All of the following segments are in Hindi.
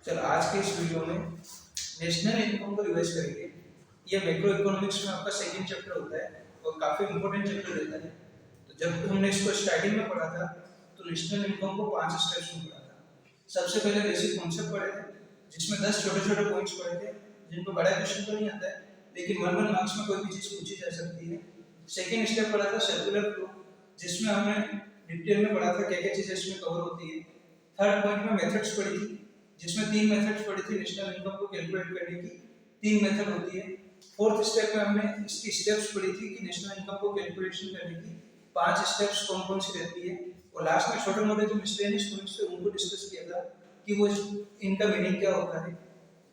चलो आज के इस वीडियो में नेशनल इनकम को रिवाइज करेंगे। ये मैक्रो इकोनॉमिक्स में आपका सेकंड चैप्टर होता है और काफी इंपॉर्टेंट चैप्टर रहता है। तो जब हमने इसको स्टार्टिंग में पढ़ा था तो नेशनल इनकम को 5 स्टेप्स में पढ़ा था। सबसे पहले बेसिक कॉन्सेप्ट पढ़े थे जिसमें 10 छोटे-छोटे पॉइंट्स पढ़े थे जिनको बड़ा क्वेश्चन तो नहीं आता है लेकिन 1 मार्क्स में कोई भी चीज पूछी जा सकती है। सेकंड स्टेप पढ़ा था सर्कुलर फ्लो जिसमें हमने डिटेल में पढ़ा था क्या-क्या चीजें इसमें कवर होती है। थर्ड पॉइंट में मेथड्स पढ़ी थी जिसमें 3 मेथड्स पढ़ी थी नेशनल इनकम को कैलकुलेट करने की। 3 मेथड होती है। फोर्थ स्टेप में हमने इसकी स्टेप्स पढ़ी थी कि नेशनल इनकम को कैलकुलेशन करने की 5 स्टेप्स कौन-कौन सी रहती है और लास्ट में छोटे-मोटे जो मिसलेनियस पॉइंट्स थे उनको डिस्कस किया था कि वो इनका मीनिंग क्या होता है।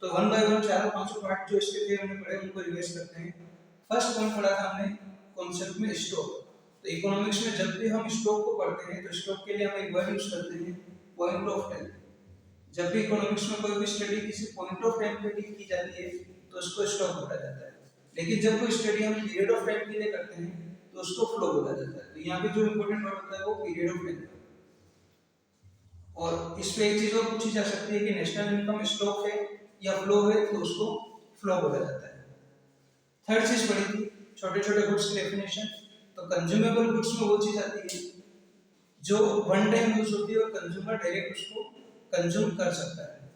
तो वन बाय वन चारों पांचों पार्ट जो इसके थे हमने पढ़े उनको रिवाइज करते हैं। फर्स्ट पॉइंट पढ़ा था हमने कॉन्सेप्ट में स्टॉक। तो इकोनॉमिक्स में जब भी हम स्टॉक को पढ़ते हैं तो स्टॉक के लिए हम एक वर्ड यूज करते हैं पॉइंट ऑफ टाइम। जब भी इकोनॉमिक्स में कोई भी स्टडी किसी पॉइंट ऑफ टाइम पे की जाती है तो उसको स्टॉक बोला जाता है। लेकिन जब कोई स्टडी हम पीरियड ऑफ टाइम के लिए करते हैं तो उसको फ्लो बोला जाता है। तो यहाँ पे जो इंपॉर्टेंट वर्ड होता है वो पीरियड ऑफ टाइम। और इस पे एक चीज और पूछी जा सकती है कि नेशनल इनकम स्टॉक है या फ्लो है तो उसको फ्लो बोला जाता है। थर्ड चीज पढ़ी थी छोटे-छोटे गुड्स की डेफिनेशन। तो कंज्यूमेबल गुड्स में वो चीज आती है जो वन टाइम यूज होती है और कंज्यूमर डायरेक्ट उसको कंज्यूम कर सकता है।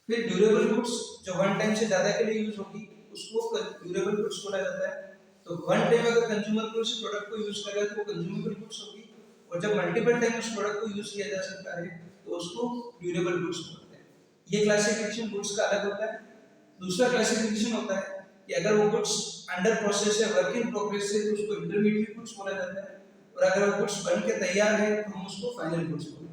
फिर ड्यूरेबल गुड्स जो वन टाइम से ज्यादा के लिए यूज होगी उसको ड्यूरेबल गुड्स बोला जाता है। तो वन टाइम अगर कंज्यूमर को उस प्रोडक्ट को यूज कर रहा है तो वो कंज्यूमेबल गुड्स होगी और जब मल्टीपल टाइम उस प्रोडक्ट को यूज किया जा सकता है तो उसको ड्यूरेबल गुड्स बोलते हैं। ये क्लासिफिकेशन गुड्स का अलग होता है। दूसरा क्लासिफिकेशन होता है कि अगर वो गुड्स अंडर प्रोसेस है वर्क इन प्रोग्रेस है तो उसको इंटरमीडिएट गुड्स बोला जाता है और अगर वो गुड्स बन के तैयार है तो हम उसको फाइनल गुड्स बोलते हैं।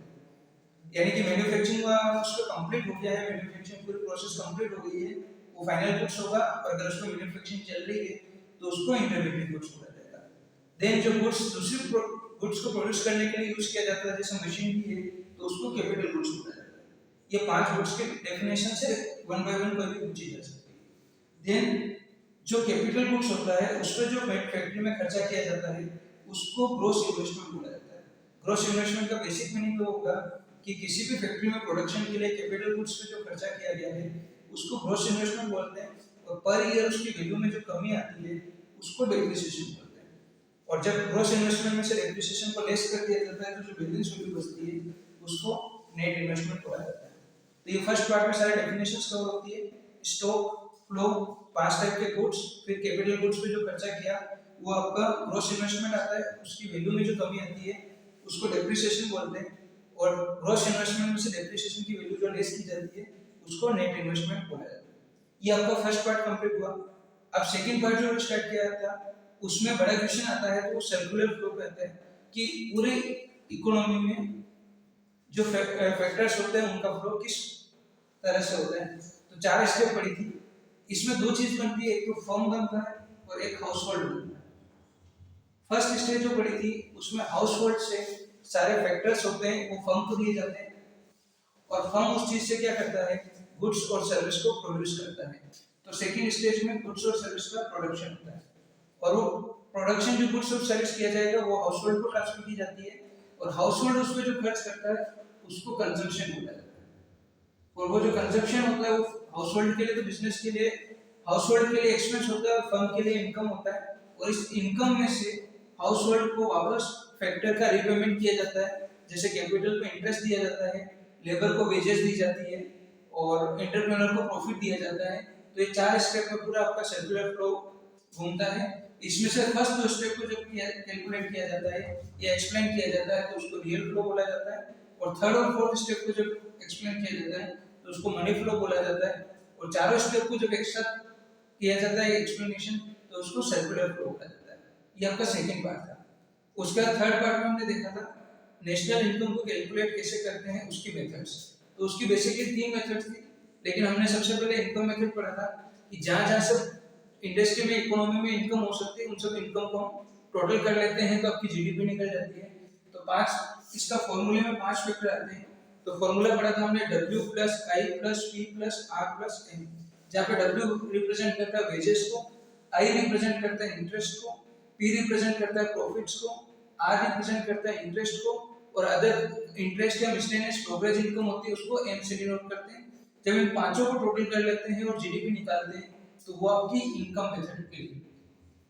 यानी कि मैन्युफैक्चरिंग उसका कंप्लीट हो गया है, मैन्युफैक्चरिंग पूरी प्रोसेस कंप्लीट हो गई है, वो फाइनल गुड्स होगा और अगर उसमें मैन्युफैक्चरिंग चल रही है तो उसको इंटरमीडिएट गुड्स बोला जाएगा। देन जो गुड्स दूसरी गुड्स को प्रोड्यूस करने के लिए यूज किया जाता है जैसे मशीनरी है तो उसको कैपिटल गुड्स बोला जाता है। ये 5 गुड्स के डेफिनेशन से वन बाय वन कोई भी पूछी जा सकती है। देन जो कैपिटल गुड्स होता है उस पर जो फैक्ट्री में खर्चा किया जाता है उसको ग्रॉस इन्वेस्टमेंट बोला जाता है। ग्रॉस इन्वेस्टमेंट का बेसिक मीनिंग तो होगा कि किसी भी फैक्ट्री में प्रोडक्शन के लिए कैपिटल गुड्स पे जो खर्चा किया गया है उसको ग्रॉस इन्वेस्टमेंट बोलते हैं और पर ईयर उसकी वैल्यू में जो कमी आती है उसको डेप्रिसिएशन बोलते हैं। और जब ग्रॉस इन्वेस्टमेंट में से डेप्रिसिएशन को लेस कर दिया जाता है तो जो बैलेंस वैल्यू बचती है उसको नेट इन्वेस्टमेंट बोला जाता है। तो ये फर्स्ट पार्ट में सारे डेफिनेशंस कवर होती है। स्टॉक, फ्लो, 5 टाइप के गुड्स, फिर कैपिटल गुड्स पे जो खर्चा किया वो आपका ग्रॉस इन्वेस्टमेंट आता है, उसकी वैल्यू में जो कमी आती है उसको डेप्रिसिएशन बोलते हैं और ग्रॉस इन्वेस्टमेंट में से डेप्रिसिएशन की वैल्यू जो लेस की जाती है उसको नेट इन्वेस्टमेंट बोला जाता है। ये आपका फर्स्ट पार्ट कंप्लीट हुआ। अब सेकंड पार्ट जो स्टार्ट किया था उसमें बड़ा क्वेश्चन आता है तो वो सर्कुलर फ्लो पे आता है कि पूरे इकोनॉमी में जो फैक्टर्स होते हैं उनका फ्लो किस तरह से होता है। तो 4 स्टेप पड़ी थी। इसमें 2 चीज बनती है, एक तो फर्म बनता है और एक हाउसहोल्ड बनता है। फर्स्ट स्टेज जो पड़ी थी उसमें हाउसहोल्ड से सारे फैक्टर्स होते हैं वो फर्म को दिए जाते हैं और फर्म उस चीज से क्या करता है गुड्स और सर्विस को प्रोड्यूस करता है। तो सेकंड स्टेज में गुड्स और सर्विस का प्रोडक्शन होता है और वो प्रोडक्शन जो गुड्स और सर्विस किया जाएगा वो हाउसहोल्ड को ट्रांसफर की जाती है और हाउसहोल्ड उस पे जो खर्च करता है उसको कंजम्पशन बोला जाता है। और वो जो कंजम्पशन होता है वो हाउसहोल्ड के लिए तो बिजनेस के लिए हाउसहोल्ड के लिए एक्सपेंस होता है और फर्म के लिए इनकम होता है और इस इनकम में से हाउसहोल्ड को वापस फैक्टर का रीपेमेंट किया जाता है। जैसे कैपिटल पे इंटरेस्ट दिया जाता है, लेबर को वेजेस दी जाती है और एंटरप्रेन्योर को प्रॉफिट दिया जाता है। तो ये 4 स्टेप में पूरा आपका सर्कुलर फ्लो घूमता है। इसमें से फर्स्ट 2 स्टेप को जब कैलकुलेट किया जाता है या एक्सप्लेन किया जाता है तो उसको रियल फ्लो बोला जाता है और थर्ड और फोर्थ स्टेप को जब एक्सप्लेन किया जाता है तो उसको मनी फ्लो बोला जाता है और चारों स्टेप को जब एक साथ किया जाता है एक्सप्लेनेशन तो उसको सर्कुलर फ्लो बोला जाता है। ये आपका सेकंड पार्ट था। उसका थर्ड पार्ट में हमने देखा था नेशनल इनकम को कैलकुलेट कैसे करते हैं उसकी मेथड्स। तो उसकी बेसिकली 3 मेथड्स थी लेकिन हमने सबसे पहले इनकम मेथड पढ़ा था कि जहां सब इंडस्ट्री में इकोनॉमी में इनकम हो सकती है उन सब इनकम को हम टोटल कर लेते हैं तो आपकी जीडीपी निकल जाती है। तो 5 इसका फॉर्मूले में 5 फैक्टर आते हैं। तो फॉर्मूला पढ़ा था हमने W + I + P + R + N जहां पे W रिप्रेजेंट करता है वेजेस को, I रिप्रेजेंट करता है इंटरेस्ट को, P रिप्रेजेंट करता है प्रॉफिट्स को, R रिप्रेजेंट करता है इंटरेस्ट को और अदर इंटरेस्ट या मिसलेनियस प्रोग्रेस इनकम होती है उसको M से डिनोट करते हैं। जब इन पांचों को टोटल कर लेते हैं और जीडीपी निकालते हैं तो वो आपकी इनकम मेथड के लिए।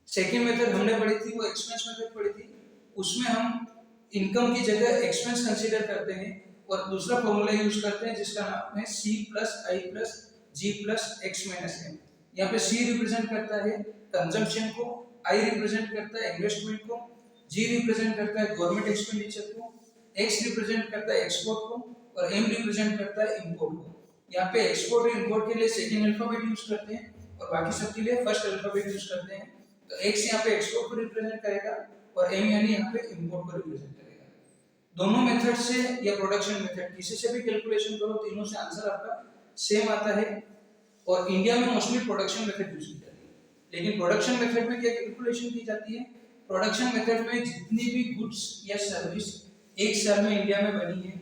सेकेंड मेथड हमने पढ़ी थी वो एक्सपेंस मेथड पढ़ी थी, उसमें हम इनकम की जगह एक्सपेंस कंसीडर करते हैं और दूसरा फॉर्मूला यूज करते हैं जिसका नाम है C प्लस आई प्लस जी प्लस एक्स माइनस एम। यहाँ पे C रिप्रेजेंट करता है कंजम्पशन को, I रिप्रेजेंट करता है इन्वेस्टमेंट को, G रिप्रेजेंट करता है गवर्नमेंट एक्सपेंडिचर को, X रिप्रेजेंट करता है एक्सपोर्ट को और M रिप्रेजेंट करता है इंपोर्ट को। यहाँ पे एक्सपोर्ट और इंपोर्ट के लिए सेकेंड अल्फाबेट यूज करते हैं और बाकी सब के लिए फर्स्ट अल्फाबेट यूज करते हैं। तो X यहाँ पे एक्सपोर्ट को रिप्रेजेंट करेगा और M यानी यहाँ पे इंपोर्ट को रिप्रेजेंट करेगा। दोनों मेथड से या प्रोडक्शन मेथड किसी से भी कैलकुलेशन करो, तीनों से आंसर आपका सेम आता है। और इंडिया में मोस्टली प्रोडक्शन मेथड यूज की जाती है, लेकिन प्रोडक्शन मेथड में क्या कैलकुलेशन की जाती है? प्रोडक्शन मेथड में जितनी भी गुड्स या सर्विस एक साल में इंडिया में बनी है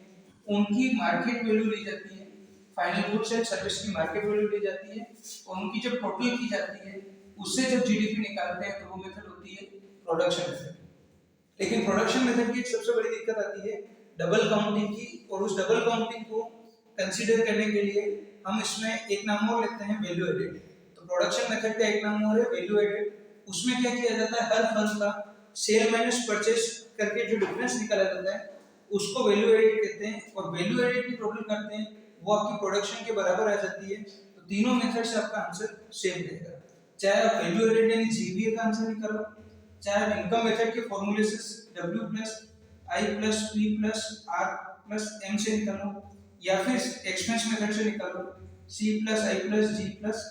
उनकी मार्केट वैल्यू ली जाती है, फाइनल गुड्स एंड सर्विस की मार्केट वैल्यू ली जाती है और उनकी जब टोटल की जाती है उससे जब जीडीपी निकालते हैं तो वो मेथड होती है प्रोडक्शन मेथड। लेकिन प्रोडक्शन मेथड की एक सबसे बड़ी दिक्कत आती है डबल काउंटिंग की, और उस डबल काउंटिंग को कंसीडर करने के लिए हम इसमें एक नाम और लेते हैं वैल्यू एडेड। तो प्रोडक्शन मेथड का एक नाम और है वैल्यू एडेड। उसमें क्या किया जाता है, हर फर्म का सेल माइनस परचेज करके जो डिफरेंस निकाला जाता है उसको वैल्यू एडेड कहते हैं और वैल्यू एडेड की टोटल करते हैं वो आपकी प्रोडक्शन के बराबर आ जाती है। तो तीनों मेथड से आपका आंसर सेम रहेगा, चाहे आप वैल्यू एडेड यानी जीवीए का आंसर निकालो, चाहे आप इनकम मेथड के फॉर्मूले से W plus I plus P plus R plus M से निकालो, या फिर एक्सपेंस मेथड से निकालो C plus I plus G plus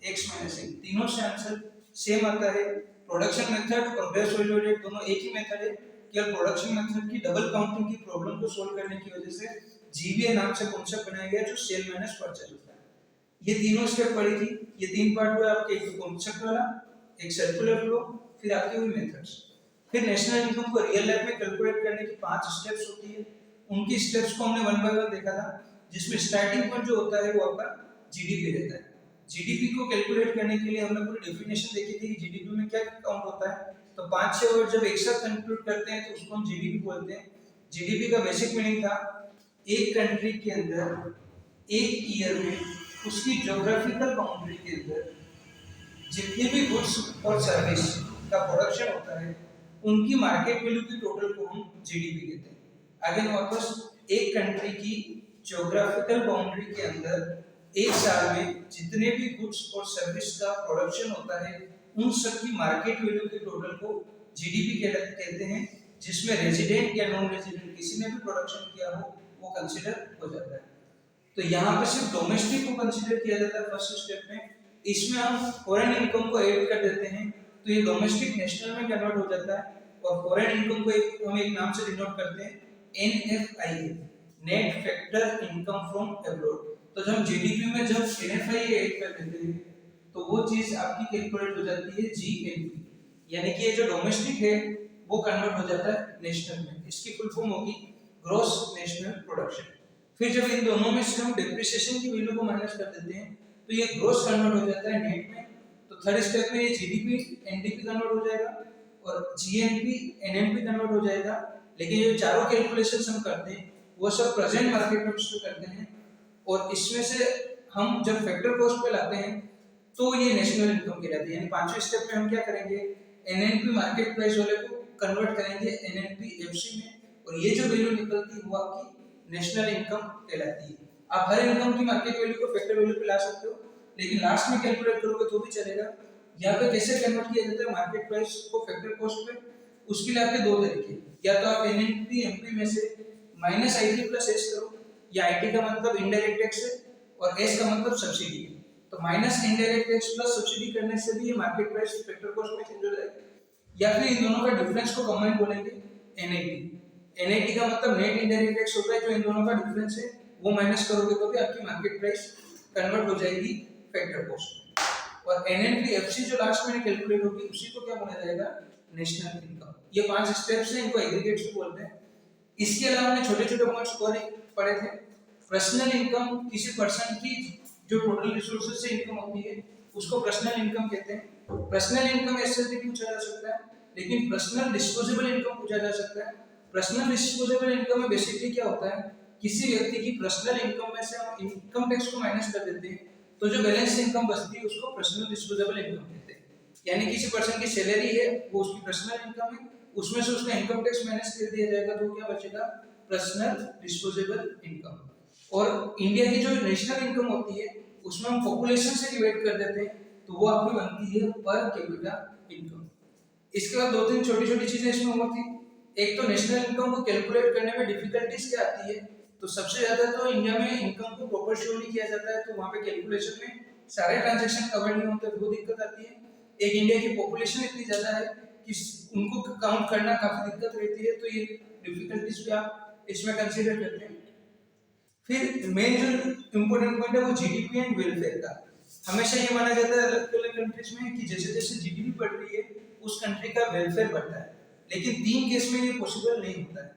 X minus M, तीनों से आंसर सेम आता है। प्रोडक्शन मेथड और बेस वैल्यू एडेड दोनों एक ही मेथड है, केवल प्रोडक्शन मेथड की डबल काउंटिंग की प्रॉब्लम को सोल्व करने की वजह से जीवीए नाम से कॉन्सेप्ट बनाया गया जो सेल माइनस परचेज होता है। ये तीनों स्टेप पढ़ी थी, ये तीन पार्ट हुए आपके, एक कॉन्सेप्ट वाला, एक सर्कुलर फ्लो, फिर आपके हुई मेथड्स। फिर नेशनल इनकम को रियल लाइफ में कैलकुलेट करने की 5 स्टेप्स होती है, उनकी स्टेप्स को हमने वन बाय वन देखा था, जिसमें स्टार्टिंग पॉइंट जो होता है वो आपका जीडीपी रहता है। जीडीपी को कैलकुलेट करने के लिए हमने पूरी डेफिनेशन देखी थी कि जीडीपी में क्या काउंट होता है। तो 5-6 वर्ड जब एक साथ कंक्लूड करते हैं तो उसको हम जीडीपी बोलते हैं। जीडीपी का बेसिक मीनिंग था एक कंट्री के अंदर एक ईयर में उसकी ज्योग्राफिकल बाउंड्री के अंदर जितनी भी गुड्स और सर्विस का प्रोडक्शन होता है उनकी मार्केट वैल्यू की टोटल को हम जीडीपी कहते हैं। अगेन वापस, एक कंट्री की ज्योग्राफिकल बाउंड्री के अंदर एक साल में जितने भी गुड्स और सर्विस का प्रोडक्शन होता है उन सब की मार्केट वैल्यू के टोटल को जीडीपी कहते हैं, जिसमें रेजिडेंट या नॉन रेजिडेंट किसी ने भी प्रोडक्शन किया हो वो कंसीडर हो जाता है। तो यहाँ पे सिर्फ डोमेस्टिक को कंसीडर किया जाता है फर्स्ट स्टेप में, इसमें हम फॉरेन इनकम को ऐड कर देते हैं तो ये डोमेस्टिक नेशनल में कन्वर्ट हो जाता है और फॉरेन इनकम को हम एक नाम से डिनोट करते हैं NFIA, net factor income from abroad. तो जब जीडीपी में जब NFIA ऐड कर देते हैं तो वो चीज आपकी कैलकुलेट हो जाती है GNP, यानी कि ये जो डोमेस्टिक है वो कन्वर्ट हो जाता है नेशनल में। इसकी फुल फॉर्म होगी ग्रॉस नेशनल प्रोडक्शन। फिर जब इन दोनों में से हम डेप्रिसिएशन की वैल्यू को माइनस कर देते हैं तो ये ग्रॉस कन्वर्ट हो जाता है नेट में। तो थर्ड स्टेप में ये जीडीपी एनडीपी कन्वर्ट हो जाएगा और जीएनपी एनएनपी कन्वर्ट हो जाएगा। लेकिन ये चारों कैलकुलेशंस हम करते हैं वो सब प्रेजेंट मार्केट टर्म्स में करते हैं और इसमें से हम जब फैक्टर कॉस्ट पे लाते हैं तो ये नेशनल इनकम कहलाती है। यानी पांचवें स्टेप में हम क्या करेंगे, एनएनपी मार्केट प्राइस वाले को कन्वर्ट करेंगे एनएनपी एफसी में और ये जो वैल्यू निकलती है वो आपकी नेशनल इनकम कहलाती है। आप हर इनकम की मार्केट वैल्यू को फैक्टर वैल्यू पे ला सकते हो, लेकिन लास्ट में कैलकुलेट करोगे तो भी चलेगा। यहाँ पे कैसे कन्वर्ट किया जाता है मार्केट प्राइस को फैक्टर कॉस्ट पे, उसके लिए आपके दो तरीके, या तो आप एनएनपी एमपी में से माइनस आईटी प्लस एस करो, या आईटी का मतलब इनडायरेक्ट टैक्स है और एस का मतलब सब्सिडी है। तो minus indirect tax plus subsidy करने से भी ये मार्केट प्राइस फैक्टर कॉस्ट में चेंज हो जाएगा। या फिर इन दोनों का डिफरेंस को कंबाइन बोलेंगे एनआईटी। एनआईटी का मतलब नेट इनडायरेक्ट टैक्स होता है, जो इन दोनों का डिफरेंस है वो माइनस करोगे तो भी आपकी मार्केट प्राइस कन्वर्ट हो जाएगी फैक्टर कॉस्ट। और एनएनपी एफसी जो लास्ट में कैलकुलेट होगी उसी को क्या बोला जाएगा, नेशनल इनकम। ये 5 स्टेप्स हैं, इनको एग्रीगेट्स भी बोलते हैं। इसके अलावा हमने छोटे-छोटे पॉइंट्स और पढ़े थे। पर्सनल इनकम किसी पर्सन की जो टोटल रिसोर्सेज से इनकम होती है उसको पर्सनल इनकम कहते हैं। पर्सनल इनकम ऐसे भी पूछा जा सकता है, लेकिन पर्सनल डिस्पोजेबल इनकम पूछा जा सकता है। पर्सनल डिस्पोजेबल इनकम में बेसिकली क्या होता है, किसी व्यक्ति की पर्सनल इनकम में से हम इनकम टैक्स को माइनस कर देते हैं तो जो बैलेंस इनकम बचती है उसको पर्सनल डिस्पोजेबल इनकम कहते हैं। यानी किसी पर्सन की सैलरी है, वो उसकी पर्सनल इनकम है, उसमें से उसका इनकम टैक्स माइनस कर दिया जाएगा तो क्या बचेगा, पर्सनल डिस्पोजेबल इनकम। और इंडिया की जो नेशनल इनकम होती है उसमें हम पॉपुलेशन से डिवाइड कर देते हैं तो वो आपकी बनती है पर कैपिटा इनकम। इसके बाद दो तीन छोटी छोटी चीजें इसमें और थी। एक तो नेशनल इनकम को कैलकुलेट करने में डिफिकल्टीज क्या आती है, तो सबसे ज्यादा तो इंडिया में इनकम को प्रोपोर्शनली किया जाता है तो वहां पे कैलकुलेशन में सारे ट्रांजैक्शन कवर नहीं होते, वो दिक्कत आती है। एक इंडिया की पॉपुलेशन इतनी ज्यादा है कि उनको काउंट करना काफी दिक्कत रहती है, तो ये डिफिकल्टीज भी आप इसमें कंसीडर करते हैं। फिर मेन जो इम्पोर्टेंट पॉइंट है वो जीडीपी एंड वेलफेयर का। हमेशा ये माना जाता है अलग अलग कंट्रीज में कि जैसे जैसे जीडीपी बढ़ रही है उस कंट्री का वेलफेयर बढ़ता है, लेकिन तीन केस में ये पॉसिबल नहीं होता है।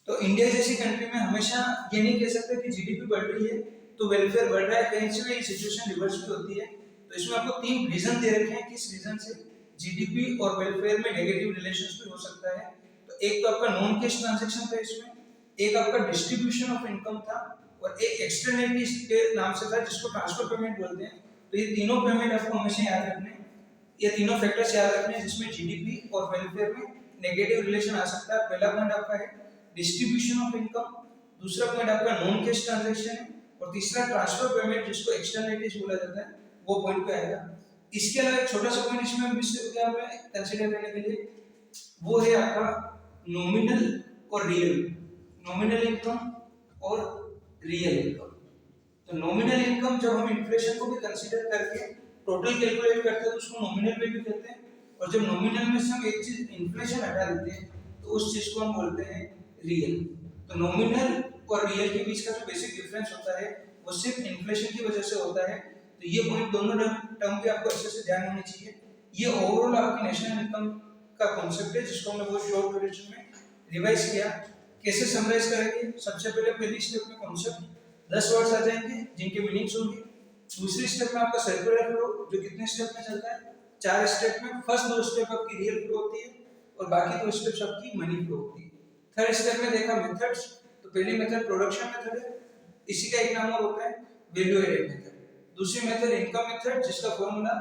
तो इंडिया जैसी कंट्री में हमेशा ये नहीं कह सकते कि जीडीपी बढ़ रही है तो वेलफेयर बढ़ रहा है, कहीं से ये सिचुएशन रिवर्स भी होती है। तो इसमें आपको तीन रीजन दे रखे हैं किस रीजन से जीडीपी और वेलफेयर में नेगेटिव रिलेशंस भी हो सकता है। तो एक तो आपका नॉन कैश ट्रांजैक्शन था इसमें, एक आपका डिस्ट्रीब्यूशन ऑफ इनकम था और एक एक्सटर्नलिटीज के नाम से था जिसको ट्रांसफर पेमेंट बोलते हैं। तो ये तीनों पेमेंट आपको हमेशा याद रखने हैं, ये तीनों फैक्टर्स याद रखने हैं जिसमें जीडीपी और वेलफेयर में नेगेटिव रिलेशन आ सकता है। पहला पॉइंट आपका है डिस्ट्रीब्यूशन ऑफ इनकम, दूसरा पॉइंट आपका नॉन कैश ट्रांजैक्शन है और तीसरा ट्रांसफर पेमेंट जिसको एक्सटर्नलिटीज बोला जाता है, वो पॉइंट पे आएगा। इसके अलावा एक छोटा सा पॉइंट इसमें हमें कंसीडर करने के लिए वो है आपका नॉमिनल और रियल, नॉमिनल इनकम और रियल इनकम। तो नॉमिनल इनकम जब हम इन्फ्लेशन को भी कंसीडर करके टोटल कैलकुलेट करते हैं तो उसको नॉमिनल वैल्यू कहते हैं, और जब नॉमिनल में से हम एक चीज इन्फ्लेशन हटा देते हैं तो उस चीज को हम बोलते हैं रियल। तो नॉमिनल और रियल के बीच का जो बेसिक डिफरेंस होता है वो सिर्फ इन्फ्लेशन की वजह से होता है। तो ये पॉइंट दोनों टर्म पे आपको अच्छे से ध्यान होनी चाहिए। ये ओवरऑल आपकी नेशनल इनकम का कॉन्सेप्ट है जिसको हमने बहुत शॉर्ट ड्यूरेशन में रिवाइज किया। कैसे समराइज करेंगे, सबसे पहले पहली स्टेप में कॉन्सेप्ट 10 वर्ड्स आ जाएंगे जिनके मीनिंग्स होंगे। दूसरी स्टेप में आपका सर्कुलर फ्लो जो कितने स्टेप में चलता है, 4 स्टेप में। फर्स्ट 2 स्टेप आपकी रियल फ्लो होती है और बाकी 2 स्टेप्स आपकी मनी फ्लो होती है। थर्ड स्टेप में देखा मेथड्स, तो पहली मेथड प्रोडक्शन मेथड है, इसी का एक नाम और होता है वैल्यू एडेड मेथड। दूसरी मेथड इनकम मेथड जिसका formula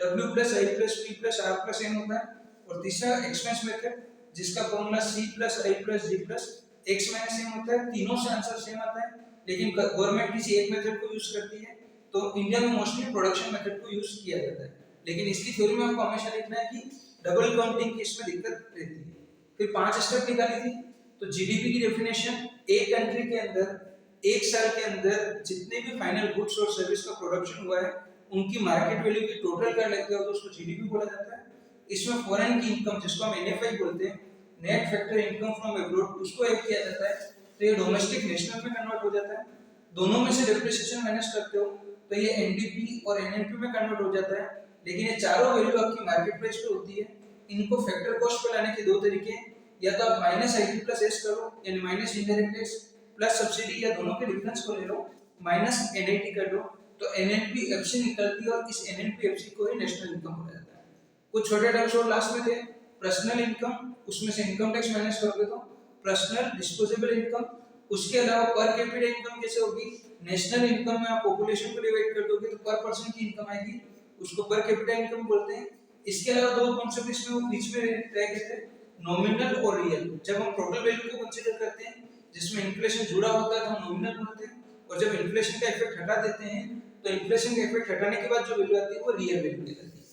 W + I + P + R + N होता है, और तीसरा एक्सपेंस मेथड जिसका formula C + I + G + X - M होता है। तीनों से आंसर सेम आता है, लेकिन गवर्नमेंट किसी एक मेथड को यूज करती है। तो इंडिया में मोस्टली प्रोडक्शन मेथड को यूज किया जाता है, लेकिन इसकी थ्योरी में आपको हमेशा लिखना है कि डबल काउंटिंग की इसमें दिक्कत रहती है। फिर 5 स्टेप निकाली थी। तो जीडीपी की डेफिनेशन, एक कंट्री के अंदर एक साल के अंदर जितने भी फाइनल गुड्स और सर्विस का प्रोडक्शन हुआ है उनकी मार्केट वैल्यू की टोटल कर लेते हो तो उसको जीडीपी बोला जाता है। इसमें फॉरेन की इनकम जिसको हम एनएफआई बोलते हैं, net factor income from abroad, उसको ऐड किया जाता है तो ये डोमेस्टिक नेशनल में कन्वर्ट हो जाता है। दोनों में से डेप्रिसिएशन माइनस करते हो तो ये एनडीपी और एनएनपी में कन्वर्ट हो जाता है। लेकिन ये चारों वैल्यू आपकी मार्केट प्राइस पे होती है। इनको फैक्टर कॉस्ट पे लाने के दो तरीके हैं, या तो आप -IT + S करो यानी minus indirect tax plus subsidy, या दोनों के डिफरेंस को ले लो -NIT कर दो तो NNP-FC निकलती है और इस NNP-FC को ही नेशनल इनकम बोला जाता है। कुछ छोटे टर्म्स और लास्ट में थे, पर्सनल इनकम, उसमें से इनकम टैक्स माइनस करोगे तो पर्सनल डिस्पोजेबल इनकम। उसके अलावा पर कैपिटा इनकम कैसे होगी, नेशनल इनकम में आप पॉपुलेशन को डिवाइड कर दोगे तो पर पर्सन की इनकम आएगी, उसको पर कैपिटा इनकम बोलते हैं। इसके अलावा दो कॉन्सेप्ट इसमें वो बीच में रह गए थे, नॉमिनल और रियल। जब हम टोटल वैल्यू को कंसीडर करते हैं जिसमें इन्फ्लेशन जुड़ा होता है तो हम नॉमिनल बोलते हैं, और जब इन्फ्लेशन का इफेक्ट हटा देते हैं तो इन्फ्लेशन का इफेक्ट हटाने के बाद जो वैल्यू आती है वो रियल वैल्यू कहलाती है।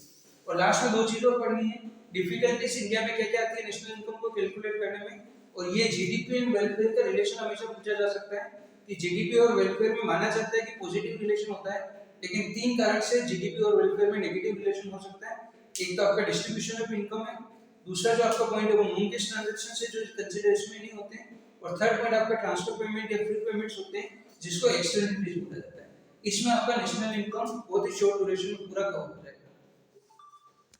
और लास्ट में दो चीजें और पढ़नी है, डिफिकल्टीज इंडिया में क्या क्या आती है नेशनल इनकम को कैलकुलेट करने में, और ये जीडीपी एंड वेलफेयर का रिलेशन हमेशा पूछा जा सकता है कि जीडीपी और वेलफेयर में माना जाता है कि पॉजिटिव रिलेशन होता है, लेकिन तीन कारण से जीडीपी और वेलफेयर में नेगेटिव रिलेशन हो सकता है। एक तो आपका डिस्ट्रीब्यूशन ऑफ इनकम है, दूसरा जो आपका पॉइंट है वो नॉन कैश ट्रांजैक्शन से जो कंसीडरेशन में नहीं होते हैं, और थर्ड पॉइंट आपका ट्रांसफर पेमेंट या फ्री पेमेंट्स होते हैं जिसको एक्सटर्नल फीस बोला जाता है। इसमें आपका नेशनल इनकम बहुत ही शॉर्ट ड्यूरेशन में पूरा कवर